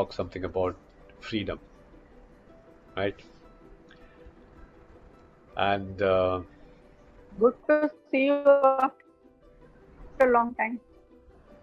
talk something about freedom, right? And Good to see you after a long time.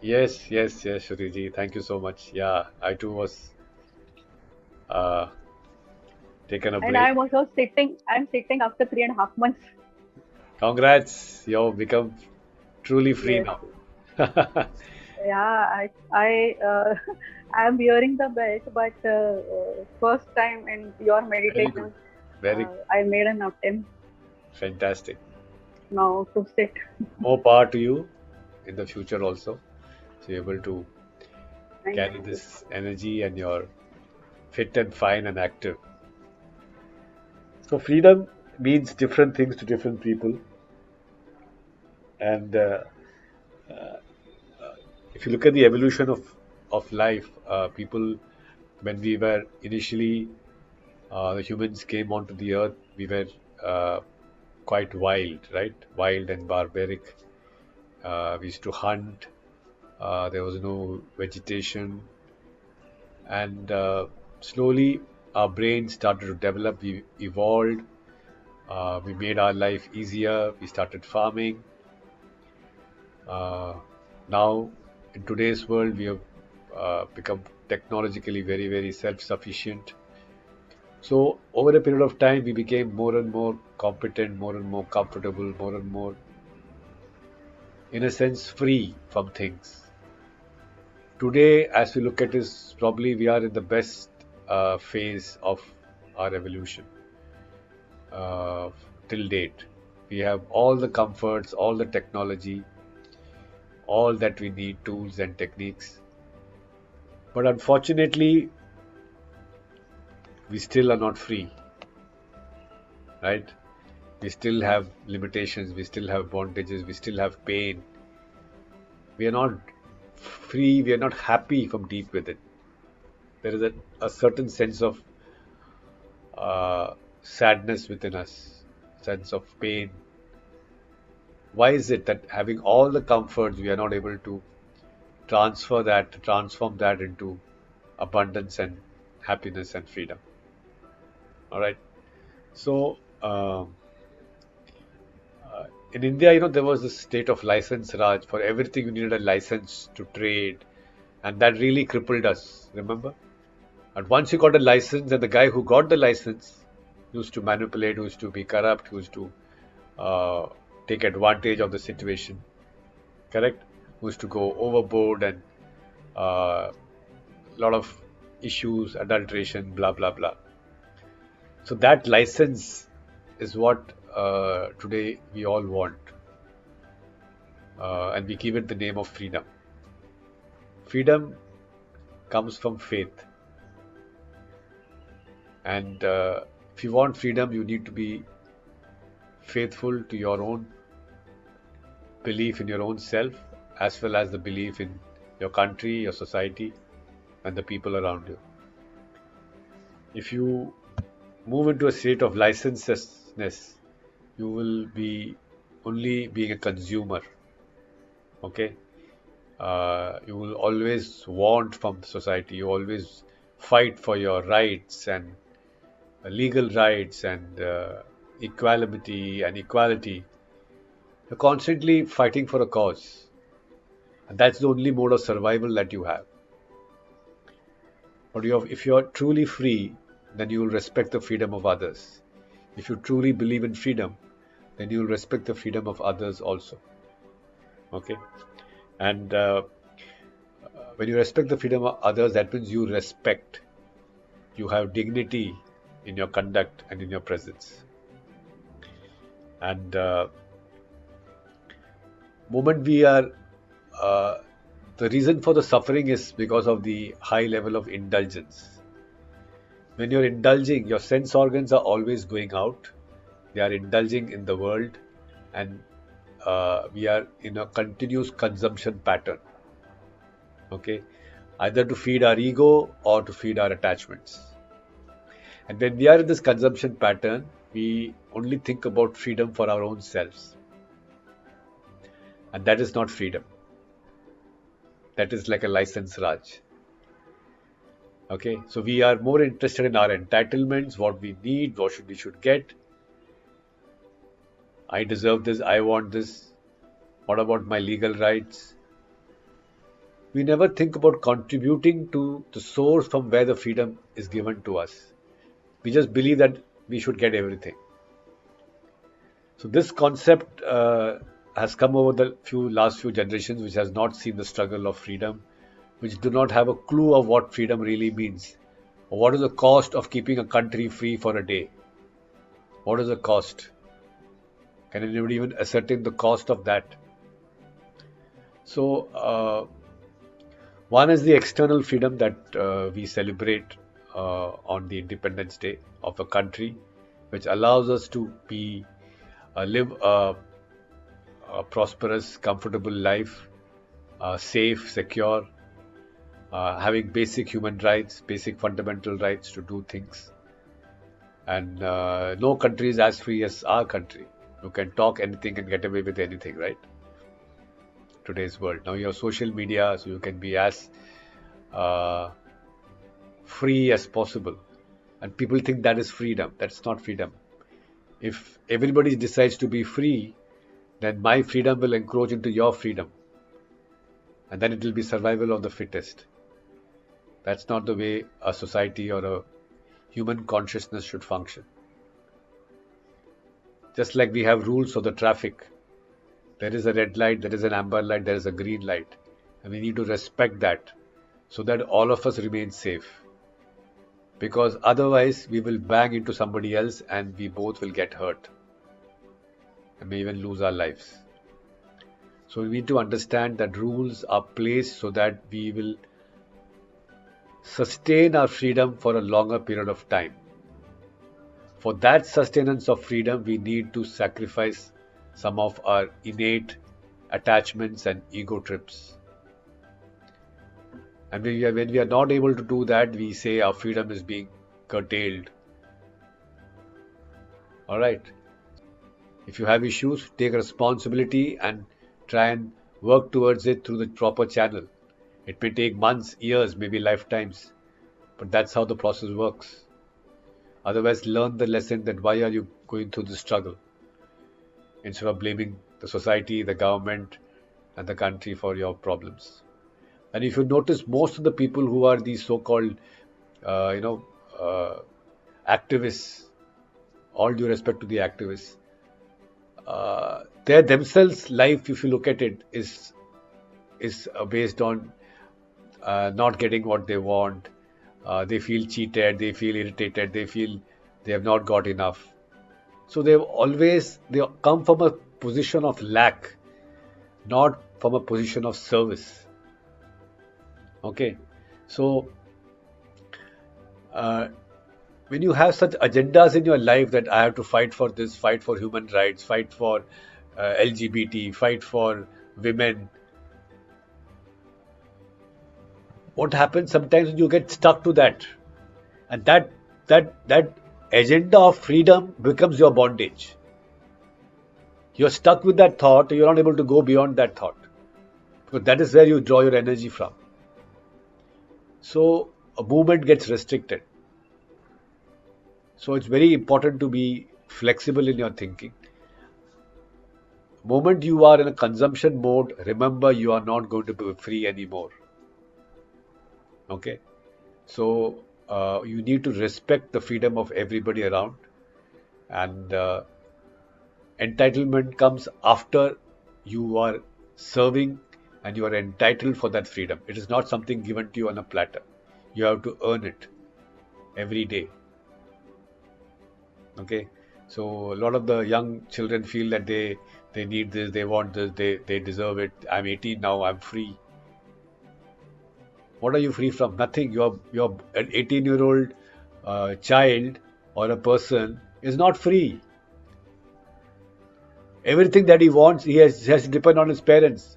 yes, yes, yes, Shruti, thank you so much. Yeah, I too was uh, taken a And break. I'm also sitting. I'm sitting after 3.5 months. Congrats, you've become truly free Yes. now. Yeah. I'm wearing the belt, but first time in your Very good, meditation, very I made an attempt fantastic. now to sit. More power to you in the future also. So you're able to Thank carry you. this energy and you're fit and fine and active. So freedom means different things to different people. And if you look at the evolution of life, people, when we were initially, the humans came onto the earth, we were uh, quite wild, right? Wild and barbaric. We used to hunt. There was no vegetation. And slowly our brain started to develop. We evolved. We made our life easier. We started farming. Uh, Now, in today's world, we have become technologically very, very self-sufficient. So, over a period of time, we became more and more competent, more and more comfortable, more and more, in a sense, free from things. Today, as we look at this, probably we are in the best phase of our evolution uh, till date. We have all the comforts, all the technology, all that we need, tools and techniques. But unfortunately, we still are not free, right? We still have limitations, we still have bondages, we still have pain. We are not free, we are not happy from deep within. There is a certain sense of sadness within us, sense of pain. Why is it that having all the comforts, we are not able to transform that into abundance and happiness and freedom? All right. So, in India, there was this state of license Raj. For everything, you needed a license to trade, and that really crippled us. Remember? And once you got a license, and the guy who got the license used to manipulate, used to be corrupt, used to uh, take advantage of the situation. Correct? Used to go overboard and a lot of issues, adulteration, blah blah blah. So that license is what today we all want, and we give it the name of freedom. Freedom comes from faith, and if you want freedom, you need to be faithful to your own belief in your own self, as well as the belief in your country, your society, and the people around you. If you move into a state of licentiousness, you will be only being a consumer. Okay, you will always want from society. You always fight for your rights and legal rights and equality and equality. You're constantly fighting for a cause, and that's the only mode of survival that you have. But if you're truly free, then you will respect the freedom of others. If you truly believe in freedom, then you will respect the freedom of others also. Okay, and when you respect the freedom of others, that means you respect. You have dignity in your conduct and in your presence. And moment we are uh, the reason for the suffering is because of the high level of indulgence. When you're indulging, your sense organs are always going out. They are indulging in the world, and we are in a continuous consumption pattern. Okay, either to feed our ego or to feed our attachments. And when we are in this consumption pattern, we only think about freedom for our own selves, and that is not freedom. That is like a license, Raj. Okay, so we are more interested in our entitlements, what we need, what we should get. I deserve this, I want this. What about my legal rights? We never think about contributing to the source from where the freedom is given to us. We just believe that we should get everything. So this concept has come over the last few generations, which has not seen the struggle of freedom, which do not have a clue of what freedom really means, or what is the cost of keeping a country free for a day. What is the cost? Can anybody even ascertain the cost of that? So one is the external freedom that we celebrate on the Independence Day of a country, which allows us to live a prosperous, comfortable life, safe, secure, having basic human rights, basic fundamental rights to do things. And no country is as free as our country. You can talk anything and get away with anything, right? Today's world. Now you have social media, so you can be as uh, free as possible. And people think that is freedom. That's not freedom. If everybody decides to be free, then my freedom will encroach into your freedom. And then it will be survival of the fittest. That's not the way a society or a human consciousness should function. Just like we have rules of the traffic. There is a red light, there is an amber light, there is a green light. And we need to respect that so that all of us remain safe. Because otherwise we will bang into somebody else and we both will get hurt. And may even lose our lives. So we need to understand that rules are placed so that we will sustain our freedom for a longer period of time. For that sustenance of freedom, we need to sacrifice some of our innate attachments and ego trips. And when we are not able to do that, we say our freedom is being curtailed. Alright. If you have issues, take responsibility and try and work towards it through the proper channel. It may take months, years, maybe lifetimes, but that's how the process works. Otherwise, learn the lesson that why are you going through this struggle instead of blaming the society, the government, and the country for your problems. And if you notice, most of the people who are these so-called, activists, all due respect to the activists, their themselves life, if you look at it, is based on not getting what they want. They feel cheated, they feel irritated, they feel they have not got enough. So they come from a position of lack, not from a position of service. Okay, so when you have such agendas in your life that I have to fight for this, fight for human rights, fight for LGBT, fight for women, what happens sometimes you get stuck to that, and that agenda of freedom becomes your bondage. You're stuck with that thought, you're not able to go beyond that thought, because that is where you draw your energy from. So a movement gets restricted. So it's very important to be flexible in your thinking. The moment you are in a consumption mode, remember you are not going to be free anymore. Okay, so you need to respect the freedom of everybody around, and entitlement comes after you are serving and you are entitled for that freedom. It is not something given to you on a platter. You have to earn it every day. Okay, so a lot of the young children feel that they need this, they want this, they deserve it. I'm 18 now, I'm free. What are you free from? Nothing. You're an 18-year-old child or a person is not free. Everything that he wants, he has to depend on his parents,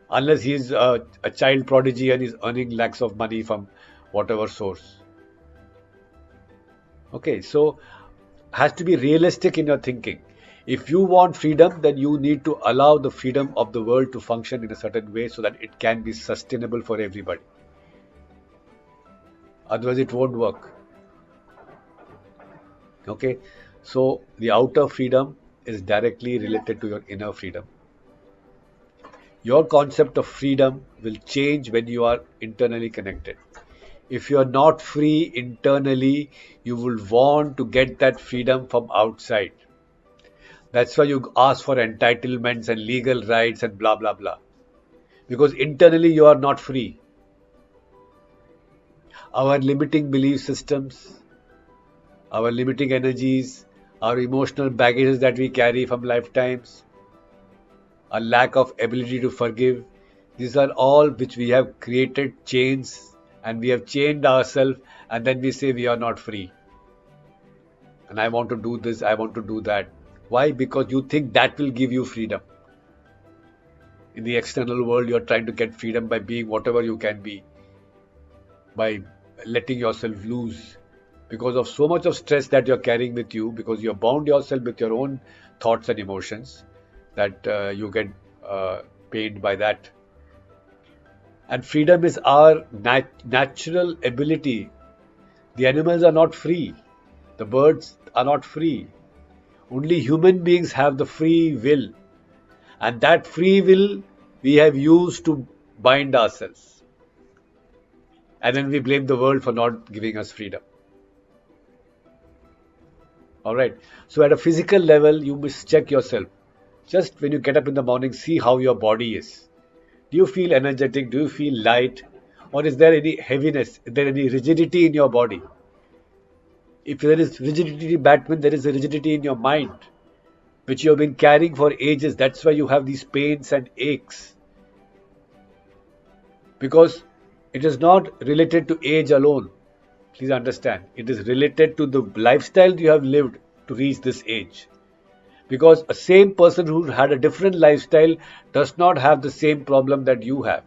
unless he's a child prodigy and he's earning lakhs of money from whatever source. Okay, so has to be realistic in your thinking. If you want freedom, then you need to allow the freedom of the world to function in a certain way so that it can be sustainable for everybody. Otherwise, it won't work. Okay, so the outer freedom is directly related to your inner freedom. Your concept of freedom will change when you are internally connected. If you are not free internally, you will want to get that freedom from outside. That's why you ask for entitlements and legal rights and blah blah blah. Because internally you are not free. Our limiting belief systems, our limiting energies, our emotional baggages that we carry from lifetimes, a lack of ability to forgive, these are all which we have created chains, and we have chained ourselves, and then we say we are not free. And I want to do this, I want to do that. Why? Because you think that will give you freedom. In the external world, you're trying to get freedom by being whatever you can be, by letting yourself loose. Because of so much of stress that you're carrying with you, because you're bound yourself with your own thoughts and emotions, that you get pained by that. And freedom is our natural ability. The animals are not free. The birds are not free. Only human beings have the free will. And that free will we have used to bind ourselves. And then we blame the world for not giving us freedom. Alright. So at a physical level, you must check yourself. Just when you get up in the morning, see how your body is. Do you feel energetic? Do you feel light? Or is there any heaviness? Is there any rigidity in your body? If there is rigidity, Batman, there is a rigidity in your mind, which you have been carrying for ages. That's why you have these pains and aches. Because it is not related to age alone. Please understand. It is related to the lifestyle you have lived to reach this age. Because a same person who had a different lifestyle does not have the same problem that you have.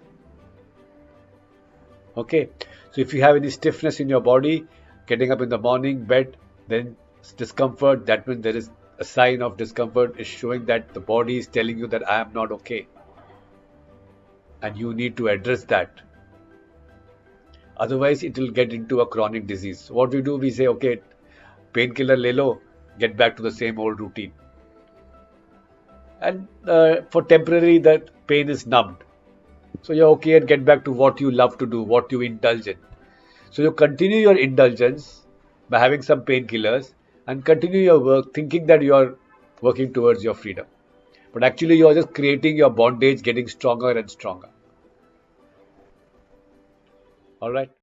Okay. So if you have any stiffness in your body, getting up in the morning, bed, then discomfort, that means there is a sign of discomfort is showing that the body is telling you that I am not okay. And you need to address that. Otherwise, it will get into a chronic disease. So what we do, we say, okay, painkiller le lo, get back to the same old routine. And for temporary, that pain is numbed. So you're okay and get back to what you love to do, what you indulge in. So you continue your indulgence by having some painkillers and continue your work thinking that you are working towards your freedom. But actually you are just creating your bondage getting stronger and stronger. Alright?